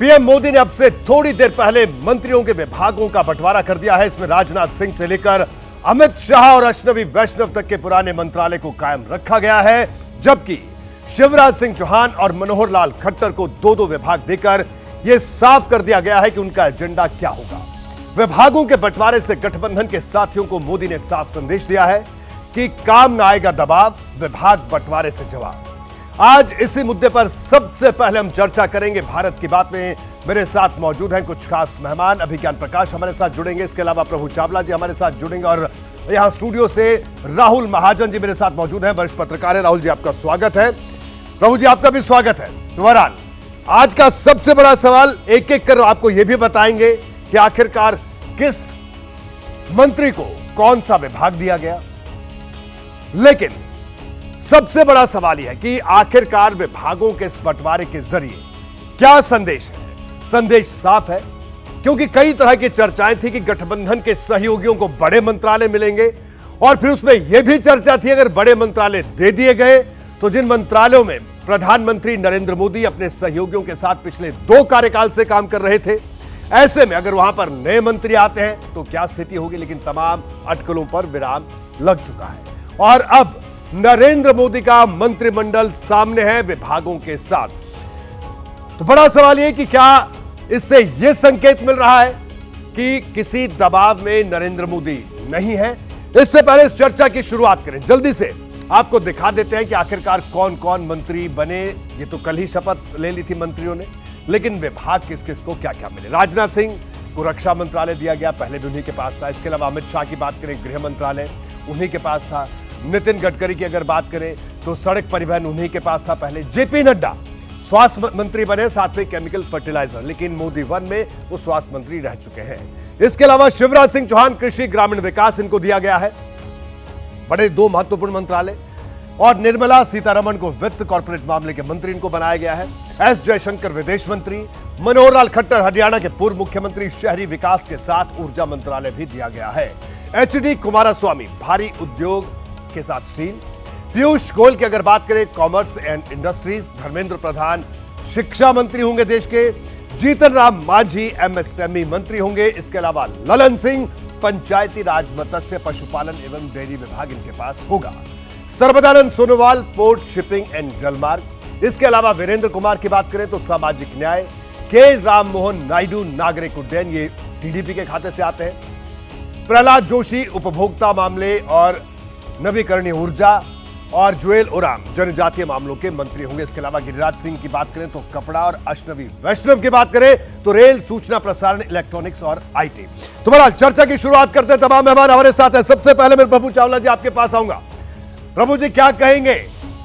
PM Modi ने अब से थोड़ी देर पहले मंत्रियों के विभागों का बंटवारा कर दिया है। इसमें राजनाथ सिंह से लेकर अमित शाह और अश्विनी वैष्णव तक के पुराने मंत्रालय को कायम रखा गया है, जबकि शिवराज सिंह चौहान और मनोहर लाल खट्टर को दो दो विभाग देकर यह साफ कर दिया गया है कि उनका एजेंडा क्या होगा। विभागों के बंटवारे से गठबंधन के साथियों को मोदी ने साफ संदेश दिया है कि काम न आएगा दबाव, विभाग बंटवारे से जवाब। आज इसी मुद्दे पर सबसे पहले हम चर्चा करेंगे। भारत की बात में मेरे साथ मौजूद हैं कुछ खास मेहमान। अभी ज्ञान प्रकाश हमारे साथ जुड़ेंगे, इसके अलावा प्रभु चावला जी हमारे साथ जुड़ेंगे और यहां स्टूडियो से राहुल महाजन जी मेरे साथ मौजूद हैं, वरिष्ठ पत्रकार हैं। राहुल जी आपका स्वागत है, प्रभु जी आपका भी स्वागत है। बहरहाल आज का सबसे बड़ा सवाल, एक एक कर आपको यह भी बताएंगे कि आखिरकार किस मंत्री को कौन सा विभाग दिया गया, लेकिन सबसे बड़ा सवाल यह है कि आखिरकार विभागों के इस बंटवारे के जरिए क्या संदेश है। संदेश साफ है, क्योंकि कई तरह की चर्चाएं थी कि गठबंधन के सहयोगियों को बड़े मंत्रालय मिलेंगे, और फिर उसमें यह भी चर्चा थी अगर बड़े मंत्रालय दे दिए गए तो जिन मंत्रालयों में प्रधानमंत्री नरेंद्र मोदी अपने सहयोगियों के साथ पिछले 2 कार्यकाल से काम कर रहे थे, ऐसे में अगर वहां पर नए मंत्री आते हैं तो क्या स्थिति होगी। लेकिन तमाम अटकलों पर विराम लग चुका है और अब नरेंद्र मोदी का मंत्रिमंडल सामने है विभागों के साथ। तो बड़ा सवाल यह कि क्या इससे यह संकेत मिल रहा है कि किसी दबाव में नरेंद्र मोदी नहीं है। इससे पहले इस चर्चा की शुरुआत करें, जल्दी से आपको दिखा देते हैं कि आखिरकार कौन कौन मंत्री बने। ये तो कल ही शपथ ले ली थी मंत्रियों ने, लेकिन विभाग किस किस को क्या क्या मिले। राजनाथ सिंह को रक्षा मंत्रालय दिया गया, पहले भी उन्हीं के पास था। इसके अलावा अमित शाह की बात करें, गृह मंत्रालय उन्हीं के पास था। नितिन गडकरी की अगर बात करें तो सड़क परिवहन उन्हीं के पास था पहले। जेपी नड्डा स्वास्थ्य मंत्री बने, साथ में केमिकल फर्टिलाइजर, लेकिन मोदी 1 में वो स्वास्थ्य मंत्री रह चुके हैं। इसके अलावा शिवराज सिंह चौहान कृषि ग्रामीण विकास इनको दिया गया है, बड़े 2 महत्वपूर्ण मंत्रालय। और निर्मला सीतारमण को वित्त कॉर्पोरेट मामले के मंत्री इनको बनाया गया है। एस जयशंकर विदेश मंत्री, मनोहर लाल खट्टर हरियाणा के पूर्व मुख्यमंत्री, शहरी विकास के साथ ऊर्जा मंत्रालय भी दिया गया है। एचडी कुमारस्वामी भारी उद्योग के साथ स्टील। पीयूष गोयल की अगर बात करें commerce and industries. Dharmendra Pradhan शिक्षा मंत्री होंगे देश के। जीतन राम मांझी एमएसएमई मंत्री होंगे। इसके अलावा ललन सिंह पंचायती राज, मत्स्य, पशुपालन एवं डेयरी विभाग इनके पास होगा। Sarvdanand Sonowal port, shipping and जलमार्ग। इसके अलावा वीरेंद्र कुमार की बात करें तो सामाजिक न्याय। के राम मोहन नायडू नागरिक उड्डयन, ये टीडीपी के खाते से आते हैं। प्रहलाद जोशी उपभोक्ता मामले और नवीकरणीय ऊर्जा, और जुएल ओराम जनजातीय मामलों के मंत्री होंगे। इसके अलावा गिरिराज सिंह की बात करें तो कपड़ा, और अश्विनी वैष्णव की बात करें तो रेल, सूचना प्रसारण, इलेक्ट्रॉनिक्स और आईटी। तो बहरहाल चर्चा की शुरुआत करते हैं। तमाम मेहमान हमारे साथ हैं। सबसे पहले मैं प्रभु चावला जी आपके पास आऊंगा। प्रभु जी क्या कहेंगे,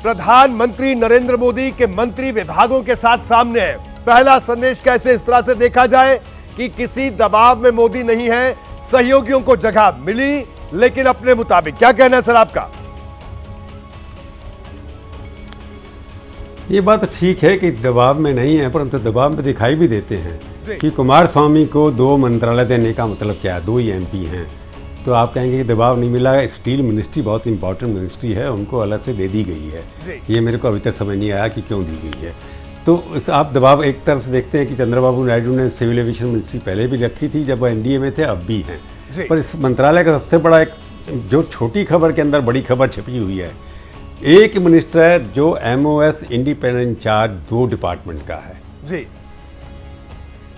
प्रधानमंत्री नरेंद्र मोदी के मंत्री विभागों के साथ सामने है, पहला संदेश कैसे इस तरह से देखा जाए कि किसी दबाव में मोदी नहीं है, सहयोगियों को जगह मिली लेकिन अपने मुताबिक। क्या कहना है सर आपका? ये बात ठीक है कि दबाव में नहीं है, परंतु दबाव में दिखाई भी देते हैं कि कुमारस्वामी को 2 मंत्रालय देने का मतलब क्या है, 2 ही एमपी हैं, तो आप कहेंगे कि दबाव नहीं मिला। स्टील मिनिस्ट्री बहुत इंपॉर्टेंट मिनिस्ट्री है, उनको अलग से दे दी गई है। ये मेरे को अभी तक समझ नहीं आया कि क्यों दी गई है। तो आप दबाव एक तरफ से देखते हैं कि चंद्रबाबू नायडू ने सिविल एविएशन मिनिस्ट्री पहले भी रखी थी जब वो एनडीए में थे, अब भी हैं। पर इस मंत्रालय का सबसे बड़ा एक जो छोटी खबर के अंदर बड़ी खबर छिपी हुई है, एक मिनिस्टर है जो एमओएस इंडिपेंडेंट इंचार्ज 2 डिपार्टमेंट का है जी,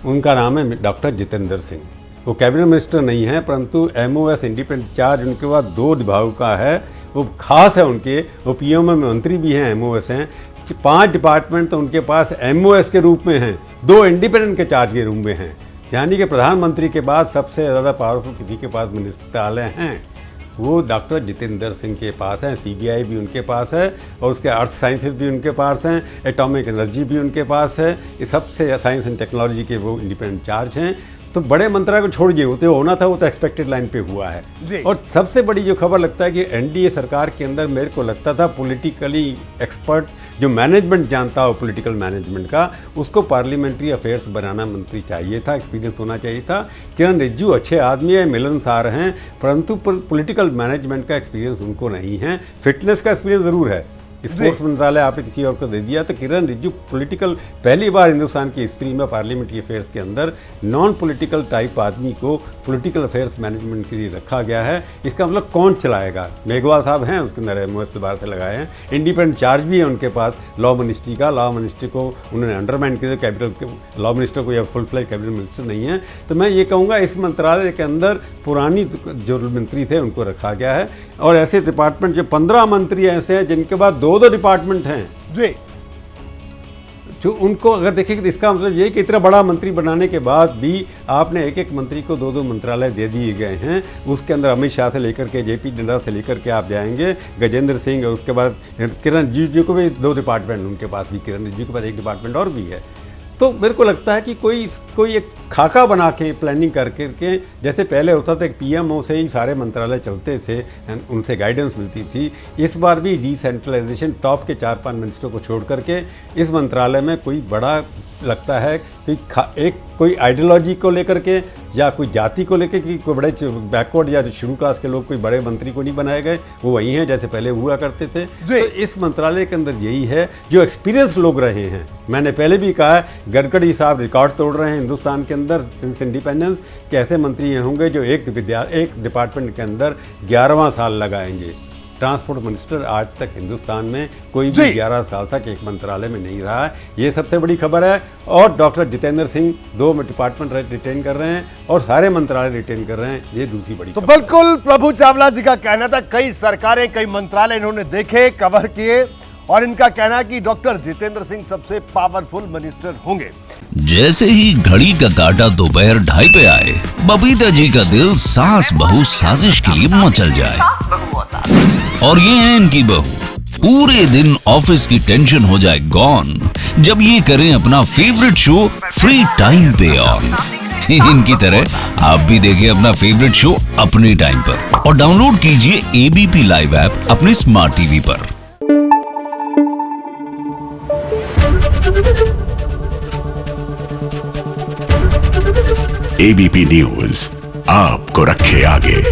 उनका नाम है डॉक्टर जितेंद्र सिंह। वो कैबिनेट मिनिस्टर नहीं है, परंतु एमओएस इंडिपेंडेंट इंचार्ज उनके पास 2 विभागों का है, वो खास है उनके। वो पीएम में मंत्री भी हैं, एमओएस हैं। 5 डिपार्टमेंट तो उनके पास एमओएस के रूप में हैं, 2 इंडिपेंडेंट के चार्ज के रूप में हैं। यानी कि प्रधानमंत्री के बाद सबसे ज़्यादा पावरफुल किसी के पास मंत्रालय हैं, वो डॉक्टर जितेंद्र सिंह के पास हैं। सीबीआई भी उनके पास है, और उसके अर्थ साइंसेज भी उनके पास हैं, एटॉमिक एनर्जी भी उनके पास है। ये सबसे साइंस एंड टेक्नोलॉजी के वो इंडिपेंडेंट चार्ज हैं। तो बड़े मंत्रालय को छोड़िए, वो तो होना था, वो तो एक्सपेक्टेड लाइन पे हुआ है। और सबसे बड़ी जो खबर लगता है कि एनडीए सरकार के अंदर मेरे को लगता था पॉलिटिकली एक्सपर्ट जो मैनेजमेंट जानता हो पॉलिटिकल मैनेजमेंट का, उसको पार्लियामेंट्री अफेयर्स बनाना मंत्री चाहिए था, एक्सपीरियंस होना चाहिए था। किरण रिजिजू अच्छे आदमी है, मिलनसार हैं, परंतु पॉलिटिकल मैनेजमेंट का एक्सपीरियंस उनको नहीं है। फिटनेस का एक्सपीरियंस ज़रूर है, स्पोर्ट्स मंत्रालय आपने किसी और को दे दिया। तो किरण रिजिजू पॉलिटिकल, पहली बार हिंदुस्तान की हिस्ट्री में पार्लियामेंट्री अफेयर्स के अंदर नॉन पॉलिटिकल टाइप आदमी को पॉलिटिकल अफेयर्स मैनेजमेंट के लिए रखा गया है। इसका मतलब कौन चलाएगा? मेघवाल साहब हैं, उसके अंदर मुझसे बाहर से लगाए हैं। इंडिपेंडेंट चार्ज भी है उनके पास लॉ मिनिस्ट्री का। लॉ मिनिस्ट्री को उन्होंने अंडरमाइन किया, कैबिनेट लॉ मिनिस्टर को या फुल फ्लेज कैबिनेट मिनिस्टर नहीं है। तो मैं ये कहूँगा इस मंत्रालय के अंदर पुरानी जो मंत्री थे उनको रखा गया है। और ऐसे डिपार्टमेंट, जो 15 मंत्री ऐसे हैं जिनके पास 2-2 डिपार्टमेंट हैं जी, जो उनको अगर देखेंगे तो इसका मतलब ये कि इतना बड़ा मंत्री बनाने के बाद भी आपने एक मंत्री को 2-2 मंत्रालय दे दिए गए हैं। उसके अंदर अमित शाह से लेकर के जेपी नड्डा से लेकर के आप जाएंगे गजेंद्र सिंह, और उसके बाद किरण रिजिजू को भी 2 डिपार्टमेंट उनके पास भी, किरण रिजिजू के पास 1 डिपार्टमेंट और भी है। तो मेरे को लगता है कि कोई एक खाका बना के प्लानिंग करके, जैसे पहले होता था कि पीएमओ से ही सारे मंत्रालय चलते थे, उनसे गाइडेंस मिलती थी। इस बार भी डिसेंट्रलाइजेशन टॉप के 4-5 मिनिस्टरों को छोड़ करके इस मंत्रालय में कोई बड़ा लगता है कि एक कोई आइडियोलॉजी को लेकर के या कोई जाति को लेकर कि कोई बड़े बैकवर्ड या शेड्यूल कास्ट के लोग कोई बड़े मंत्री को नहीं बनाए गए, वो वही हैं जैसे पहले हुआ करते थे। तो इस मंत्रालय के अंदर यही है, जो एक्सपीरियंस लोग रहे हैं। मैंने पहले भी कहा है, गडकरी साहब रिकॉर्ड तोड़ रहे हैं हिंदुस्तान के अंदर सिंस इंडिपेंडेंस, कि ऐसे मंत्री होंगे जो एक डिपार्टमेंट के अंदर 11वां साल लगाएंगे। ट्रांसपोर्ट मिनिस्टर आज तक हिंदुस्तान में कोई भी 11 साल तक एक मंत्रालय में नहीं रहा है, ये सबसे बड़ी खबर है। और doctor Jitendra Singh 2 department retain कर रहे हैं और सारे मंत्रालय रिटेन कर रहे हैं, ये दूसरी बड़ी तो बिल्कुल प्रभु चावला जी का कहना था, कई सरकारें, कई मंत्रालय इन्होंने देखे, कवर किए, और इनका कहना है कि डॉक्टर जितेंद्र सिंह सबसे पावरफुल मिनिस्टर होंगे। जैसे ही घड़ी का काटा दोपहर 2:30 पे आए, बबीता जी का दिल सास बहू साजिश के लिए मचल जाए। और ये है इनकी बहू, पूरे दिन ऑफिस की टेंशन हो जाए गॉन जब ये करें अपना फेवरेट शो फ्री टाइम पे ऑन। इनकी तरह आप भी देखें अपना फेवरेट शो अपने टाइम पर और डाउनलोड कीजिए एबीपी लाइव ऐप अपने स्मार्ट टीवी पर। एबीपी न्यूज आपको रखे आगे।